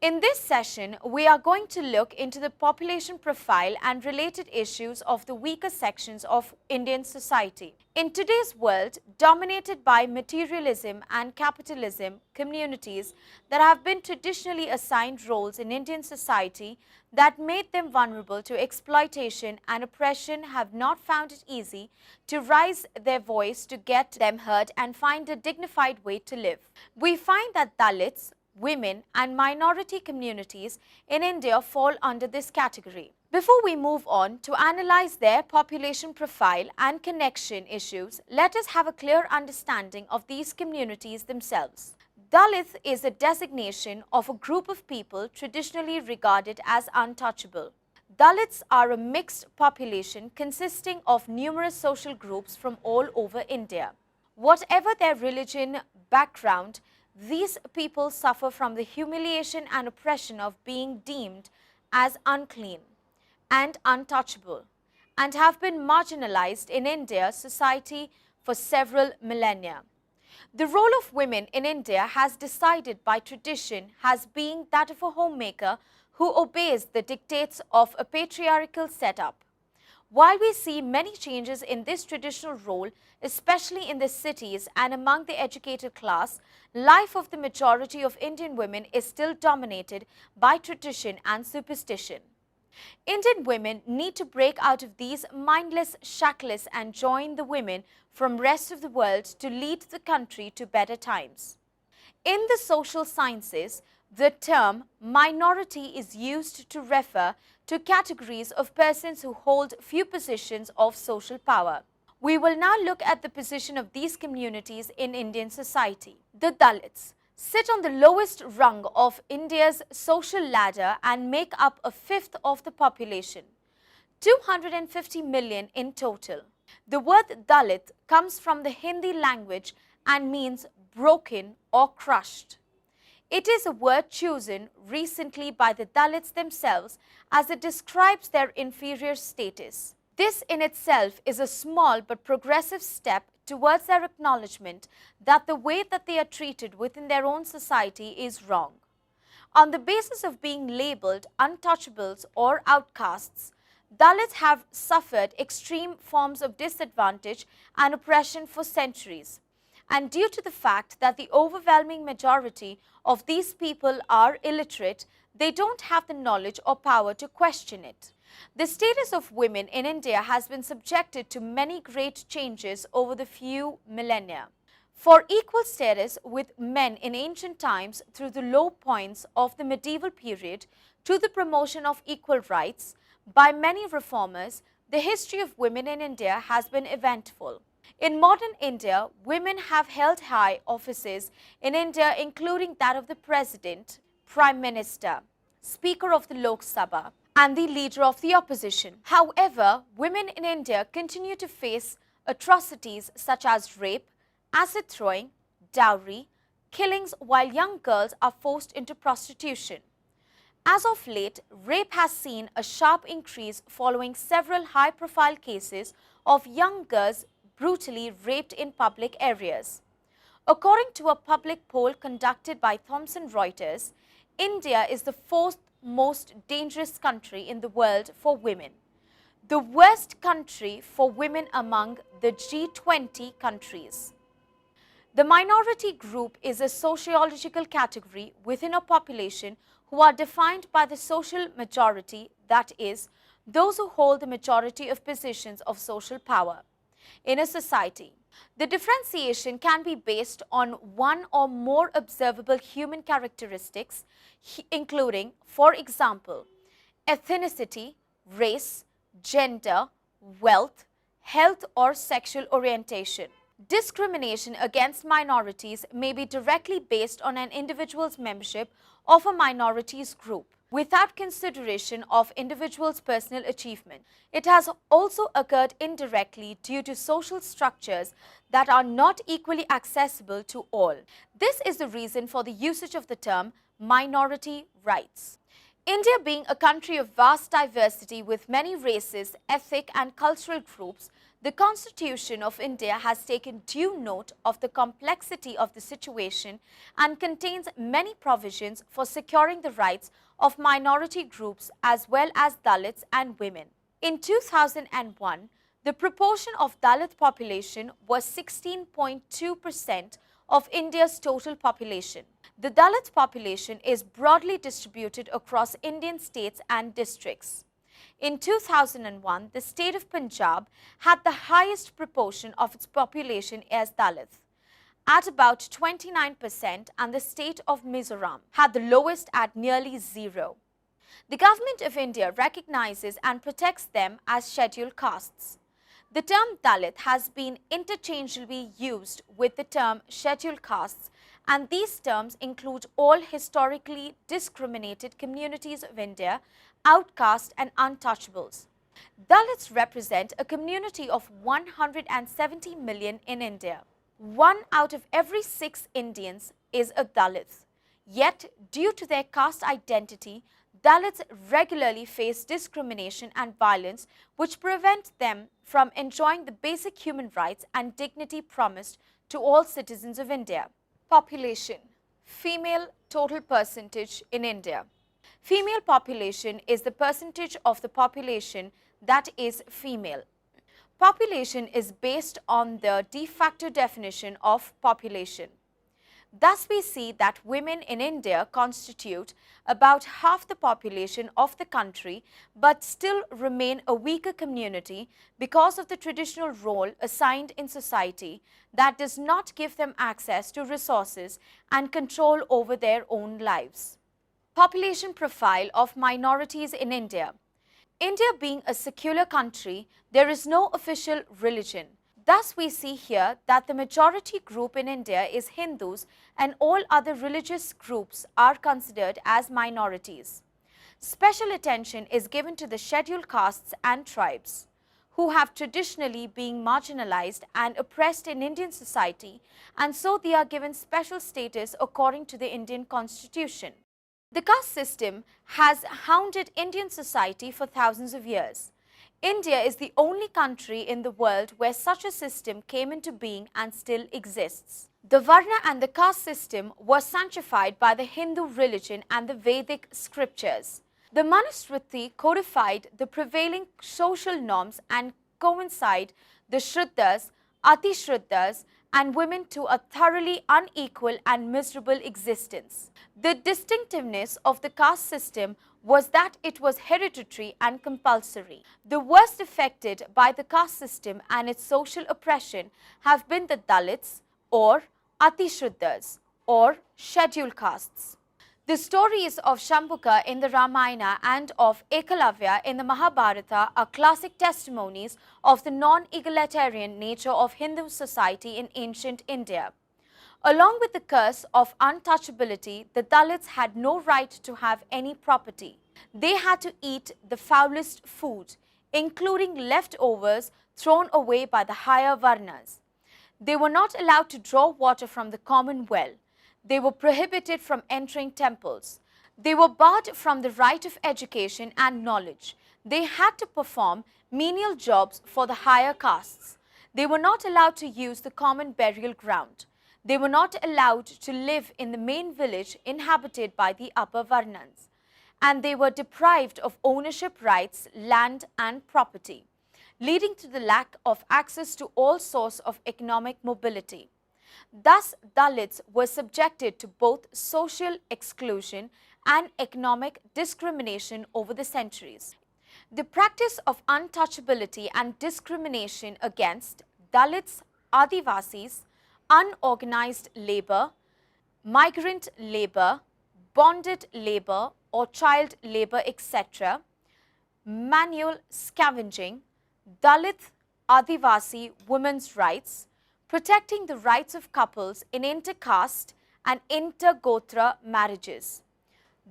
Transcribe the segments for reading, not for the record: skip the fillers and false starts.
In this session, we are going to look into the population profile and related issues of the weaker sections of Indian society. In today's world, dominated by materialism and capitalism, communities that have been traditionally assigned roles in Indian society that made them vulnerable to exploitation and oppression have not found it easy to raise their voice to get them heard and find a dignified way to live. We find that Dalits, women and minority communities in India fall under this category. Before we move on to analyze their population profile and connection issues, let us have a clear understanding of these communities themselves. Dalit is a designation of a group of people traditionally regarded as untouchable. Dalits are a mixed population consisting of numerous social groups from all over India. Whatever their religion, background, these people suffer from the humiliation and oppression of being deemed as unclean and untouchable and have been marginalized in India's society for several millennia. The role of women in India has decided by tradition as being that of a homemaker who obeys the dictates of a patriarchal setup. While we see many changes in this traditional role, especially in the cities and among the educated class, life of the majority of Indian women is still dominated by tradition and superstition. Indian women need to break out of these mindless shackles and join the women from the rest of the world to lead the country to better times. In the social sciences, the term minority is used to refer to categories of persons who hold few positions of social power. We will now look at the position of these communities in Indian society. The Dalits sit on the lowest rung of India's social ladder and make up a fifth of the population, 250 million in total. The word Dalit comes from the Hindi language and means broken or crushed. It is a word chosen recently by the Dalits themselves as it describes their inferior status. This in itself is a small but progressive step towards their acknowledgement that the way that they are treated within their own society is wrong. On the basis of being labelled untouchables or outcasts, Dalits have suffered extreme forms of disadvantage and oppression for centuries. And due to the fact that the overwhelming majority of these people are illiterate, they don't have the knowledge or power to question it. The status of women in India has been subjected to many great changes over the few millennia. For equal status with men in ancient times through the low points of the medieval period to the promotion of equal rights by many reformers, the history of women in India has been eventful. In modern India, women have held high offices in India, including that of the President, Prime Minister, Speaker of the Lok Sabha, and the Leader of the Opposition. However, women in India continue to face atrocities such as rape, acid throwing, dowry, killings, while young girls are forced into prostitution. As of late, rape has seen a sharp increase following several high-profile cases of young girls brutally raped in public areas. According to a public poll conducted by Thomson Reuters, India is the fourth most dangerous country in the world for women, the worst country for women among the G20 countries. The minority group is a sociological category within a population who are defined by the social majority, that is, those who hold the majority of positions of social power in a society. The differentiation can be based on one or more observable human characteristics, including, for example, ethnicity, race, gender, wealth, health or sexual orientation. Discrimination against minorities may be directly based on an individual's membership of a minorities group, without consideration of individuals' personal achievement. It has also occurred indirectly due to social structures that are not equally accessible to all. This is the reason for the usage of the term minority rights. India being a country of vast diversity with many races, ethnic and cultural groups, The Constitution of India has taken due note of the complexity of the situation and contains many provisions for securing the rights of minority groups as well as Dalits and women. In 2001, the proportion of Dalit population was 16.2% of India's total population. The Dalit population is broadly distributed across Indian states and districts. In 2001, the state of Punjab had the highest proportion of its population as Dalit, at about 29%, and the state of Mizoram had the lowest at nearly zero. The Government of India recognizes and protects them as scheduled castes. The term Dalit has been interchangeably used with the term scheduled castes, and these terms include all historically discriminated communities of India, outcasts and untouchables. Dalits represent a community of 170 million in India. 1 out of every 6 Indians is a Dalit. Yet, due to their caste identity, Dalits regularly face discrimination and violence which prevent them from enjoying the basic human rights and dignity promised to all citizens of India. Population. Female total percentage in India. Female population is the percentage of the population that is female. Population is based on the de facto definition of population. Thus, we see that women in India constitute about half the population of the country but still remain a weaker community because of the traditional role assigned in society that does not give them access to resources and control over their own lives. Population profile of minorities in India. India being a secular country, there is no official religion. Thus, we see here that the majority group in India is Hindus and all other religious groups are considered as minorities. Special attention is given to the scheduled castes and tribes, who have traditionally been marginalized and oppressed in Indian society, and so they are given special status according to the Indian Constitution. The caste system has hounded Indian society for thousands of years. India is the only country in the world where such a system came into being and still exists. The Varna and the caste system was sanctified by the Hindu religion and the Vedic scriptures. The Manusmriti codified the prevailing social norms and coincide the Shraddhas, Ati-Shraddhas, and women to a thoroughly unequal and miserable existence. The distinctiveness of the caste system was that it was hereditary and compulsory. The worst affected by the caste system and its social oppression have been the Dalits or Ati-Shraddhas or scheduled castes. The stories of Shambhuka in the Ramayana and of Ekalavya in the Mahabharata are classic testimonies of the non-egalitarian nature of Hindu society in ancient India. Along with the curse of untouchability, the Dalits had no right to have any property. They had to eat the foulest food, including leftovers thrown away by the higher Varnas. They were not allowed to draw water from the common well. They were prohibited from entering temples. They were barred from the right of education and knowledge. They had to perform menial jobs for the higher castes. They were not allowed to use the common burial ground. They were not allowed to live in the main village inhabited by the upper Varnas. And they were deprived of ownership rights, land and property, leading to the lack of access to all sorts of economic mobility. Thus, Dalits were subjected to both social exclusion and economic discrimination over the centuries. The practice of untouchability and discrimination against Dalits, Adivasis, unorganized labor, migrant labor, bonded labor or child labor, etc., manual scavenging, Dalit, Adivasi women's rights, protecting the rights of couples in intercaste and intergotra marriages,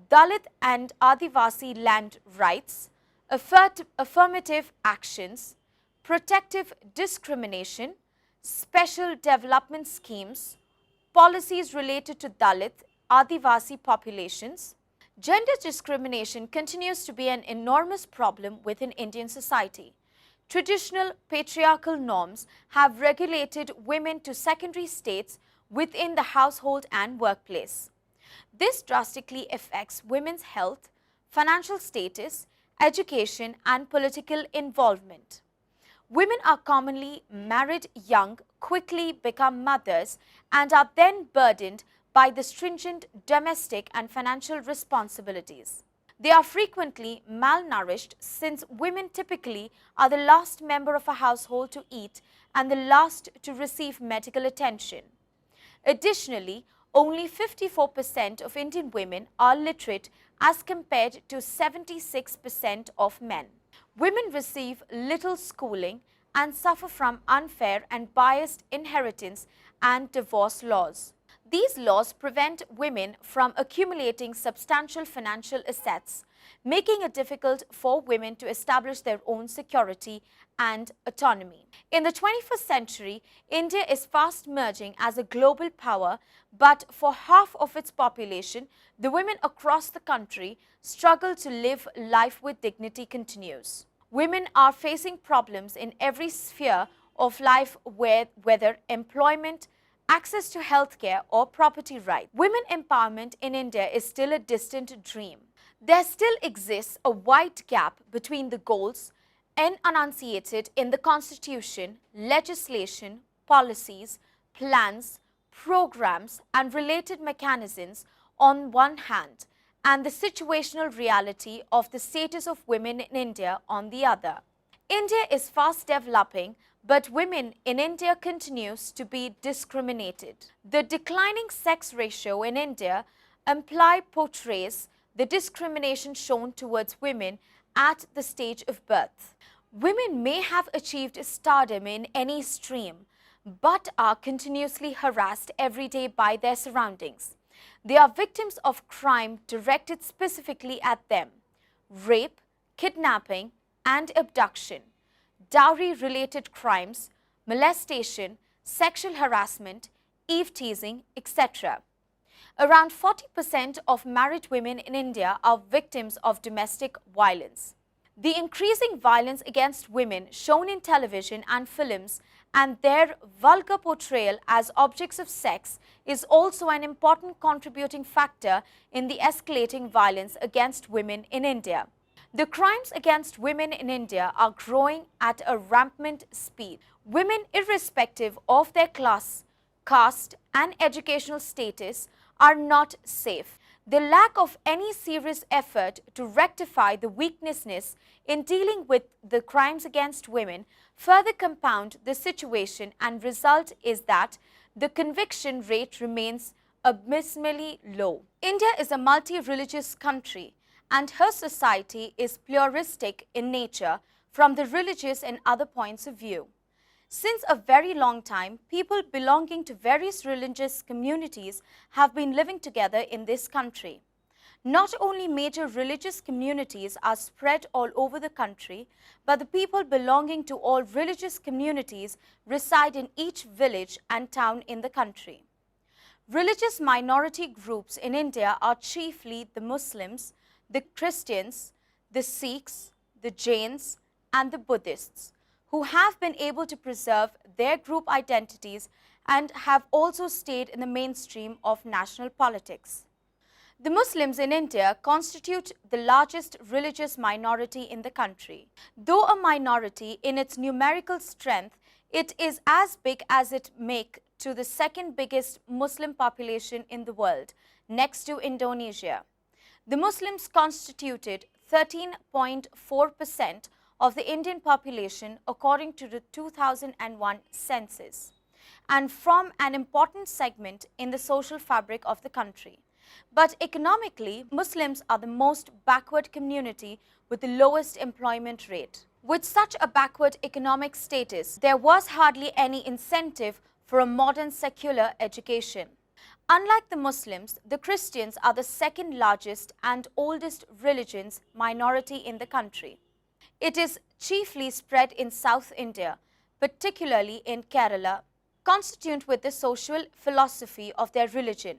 Dalit and Adivasi land rights, affirmative actions, protective discrimination, special development schemes, policies related to Dalit, Adivasi populations. Gender discrimination continues to be an enormous problem within Indian society. Traditional patriarchal norms have regulated women to secondary states within the household and workplace. This drastically affects women's health, financial status, education, and political involvement. Women are commonly married young, quickly become mothers, and are then burdened by the stringent domestic and financial responsibilities. They are frequently malnourished since women typically are the last member of a household to eat and the last to receive medical attention. Additionally, only 54% of Indian women are literate as compared to 76% of men. Women receive little schooling and suffer from unfair and biased inheritance and divorce laws. These laws prevent women from accumulating substantial financial assets, making it difficult for women to establish their own security and autonomy. In the 21st century, India is fast merging as a global power, but for half of its population, the women across the country struggle to live life with dignity continues. Women are facing problems in every sphere of life, whether employment, access to healthcare, or property rights. Women empowerment in India is still a distant dream. There still exists a wide gap between the goals enunciated in the Constitution, legislation, policies, plans, programs, and related mechanisms on one hand, and the situational reality of the status of women in India on the other. India is fast developing, but women in India continues to be discriminated. The declining sex ratio in India portrays the discrimination shown towards women at the stage of birth. Women may have achieved stardom in any stream, but are continuously harassed every day by their surroundings. They are victims of crime directed specifically at them: rape, kidnapping, and abduction, dowry-related crimes, molestation, sexual harassment, eve-teasing, etc. Around 40% of married women in India are victims of domestic violence. The increasing violence against women shown in television and films and their vulgar portrayal as objects of sex is also an important contributing factor in the escalating violence against women in India. The crimes against women in India are growing at a rampant speed. Women, irrespective of their class, caste, and educational status, are not safe. The lack of any serious effort to rectify the weaknesses in dealing with the crimes against women further compound the situation, and result is that the conviction rate remains abysmally low. India is a multi-religious country, and her society is pluralistic in nature from the religious and other points of view. Since a very long time, people belonging to various religious communities have been living together in this country. Not only major religious communities are spread all over the country, but the people belonging to all religious communities reside in each village and town in the country. Religious minority groups in India are chiefly the Muslims, the Christians, the Sikhs, the Jains, and the Buddhists, who have been able to preserve their group identities and have also stayed in the mainstream of national politics. The Muslims in India constitute the largest religious minority in the country. Though a minority in its numerical strength, it is as big as it makes to the second biggest Muslim population in the world, next to Indonesia. The Muslims constituted 13.4% of the Indian population according to the 2001 census, and form an important segment in the social fabric of the country. But economically, Muslims are the most backward community with the lowest employment rate. With such a backward economic status, there was hardly any incentive for a modern secular education. Unlike the Muslims, the Christians are the second largest and oldest religious minority in the country. It is chiefly spread in South India, particularly in Kerala, consistent with the social philosophy of their religion.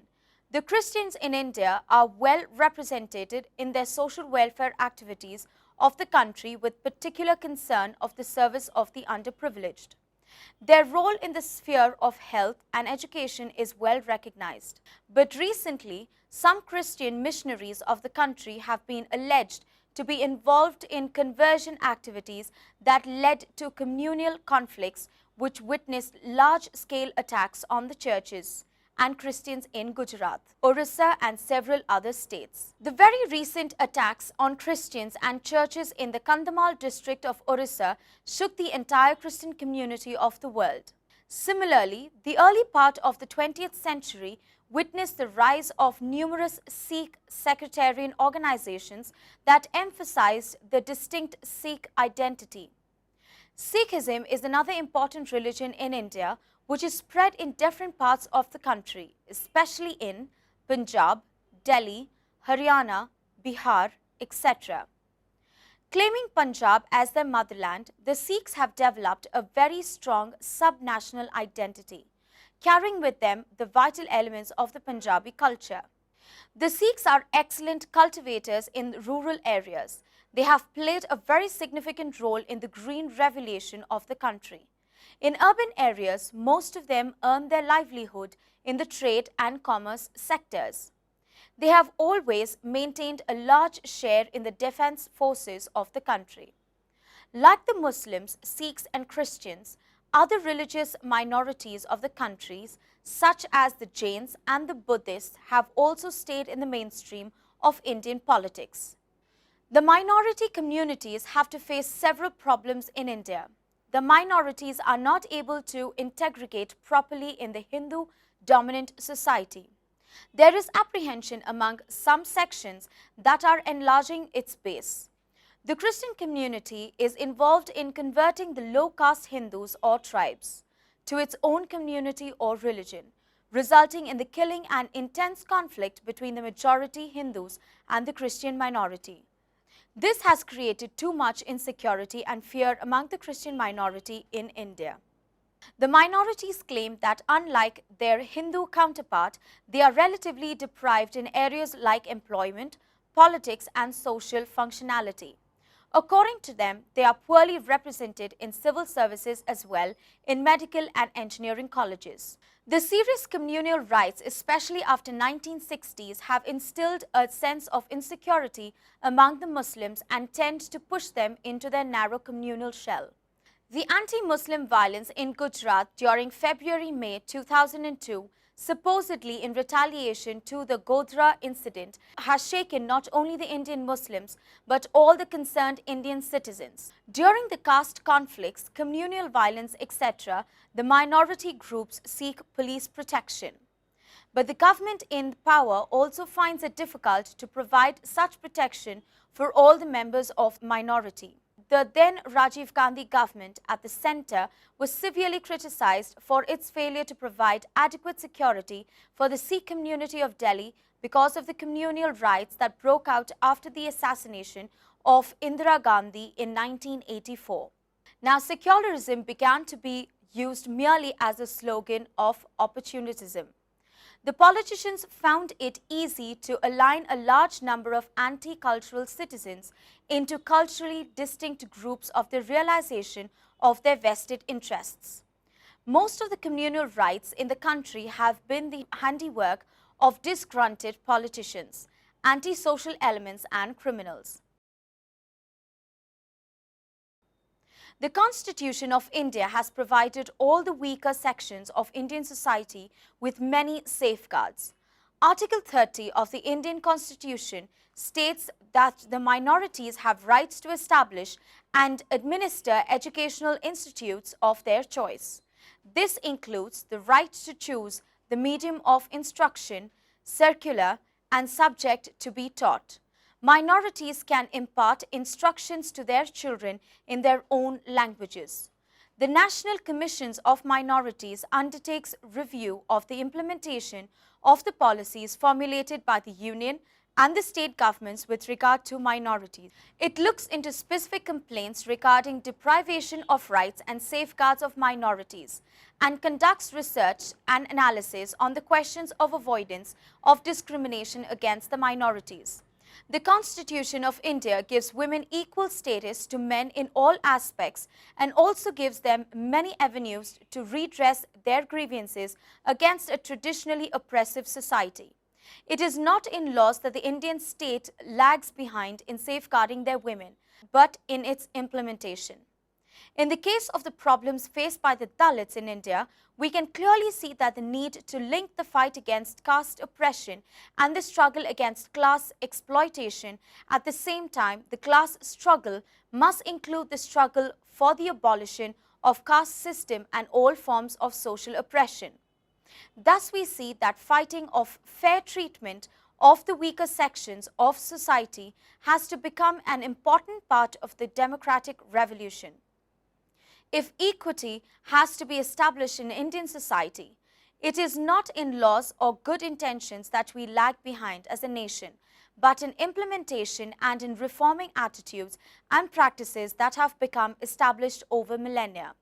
The Christians in India are well represented in their social welfare activities of the country with particular concern of the service of the underprivileged. Their role in the sphere of health and education is well recognized. But recently, some Christian missionaries of the country have been alleged to be involved in conversion activities that led to communal conflicts which witnessed large-scale attacks on the churches and Christians in Gujarat, Orissa and several other states. The very recent attacks on Christians and churches in the Kandhamal district of Orissa shook the entire Christian community of the world. Similarly, the early part of the 20th century witnessed the rise of numerous Sikh sectarian organizations that emphasized the distinct Sikh identity. Sikhism is another important religion in India which is spread in different parts of the country, especially in Punjab, Delhi, Haryana, Bihar, etc. Claiming Punjab as their motherland, the Sikhs have developed a very strong sub-national identity, carrying with them the vital elements of the Punjabi culture. The Sikhs are excellent cultivators in rural areas. They have played a very significant role in the green revolution of the country. In urban areas, most of them earn their livelihood in the trade and commerce sectors. They have always maintained a large share in the defense forces of the country. Like the Muslims, Sikhs and Christians, other religious minorities of the countries, such as the Jains and the Buddhists, have also stayed in the mainstream of Indian politics. The minority communities have to face several problems in India. The minorities are not able to integrate properly in the Hindu-dominant society. There is apprehension among some sections that are enlarging its base. The Christian community is involved in converting the low-caste Hindus or tribes to its own community or religion, resulting in the killing and intense conflict between the majority Hindus and the Christian minority. This has created too much insecurity and fear among the Christian minority in India. The minorities claim that unlike their Hindu counterpart, they are relatively deprived in areas like employment, politics and social functionality. According to them, they are poorly represented in civil services as well in medical and engineering colleges. The serious communal rights, especially after 1960s, have instilled a sense of insecurity among the Muslims and tend to push them into their narrow communal shell. The anti-Muslim violence in Gujarat during February-May 2002, supposedly in retaliation to the Godhra incident, has shaken not only the Indian Muslims but all the concerned Indian citizens. During the caste conflicts, communal violence, etc., the minority groups seek police protection. But the government in power also finds it difficult to provide such protection for all the members of minority. The then Rajiv Gandhi government at the centre was severely criticized for its failure to provide adequate security for the Sikh community of Delhi because of the communal riots that broke out after the assassination of Indira Gandhi in 1984. Now, secularism began to be used merely as a slogan of opportunism. The politicians found it easy to align a large number of anti-cultural citizens into culturally distinct groups of the realization of their vested interests. Most of the communal rights in the country have been the handiwork of disgruntled politicians, anti-social elements and criminals. The Constitution of India has provided all the weaker sections of Indian society with many safeguards. Article 30 of the Indian Constitution states that the minorities have rights to establish and administer educational institutes of their choice. This includes the right to choose the medium of instruction, circular and subject to be taught. Minorities can impart instructions to their children in their own languages. The National Commissions of Minorities undertakes review of the implementation of the policies formulated by the Union and the state governments with regard to minorities. It looks into specific complaints regarding deprivation of rights and safeguards of minorities and conducts research and analysis on the questions of avoidance of discrimination against the minorities. The Constitution of India gives women equal status to men in all aspects and also gives them many avenues to redress their grievances against a traditionally oppressive society. It is not in laws that the Indian state lags behind in safeguarding their women, but in its implementation. In the case of the problems faced by the Dalits in India, we can clearly see that the need to link the fight against caste oppression and the struggle against class exploitation. At the same time, the class struggle must include the struggle for the abolition of caste system and all forms of social oppression. Thus, we see that fighting of fair treatment of the weaker sections of society has to become an important part of the democratic revolution. If equity has to be established in Indian society, it is not in laws or good intentions that we lag behind as a nation, but in implementation and in reforming attitudes and practices that have become established over millennia.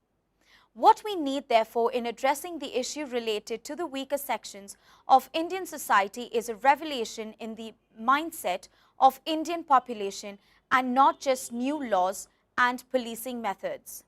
What we need, therefore, in addressing the issue related to the weaker sections of Indian society is a revelation in the mindset of Indian population and not just new laws and policing methods.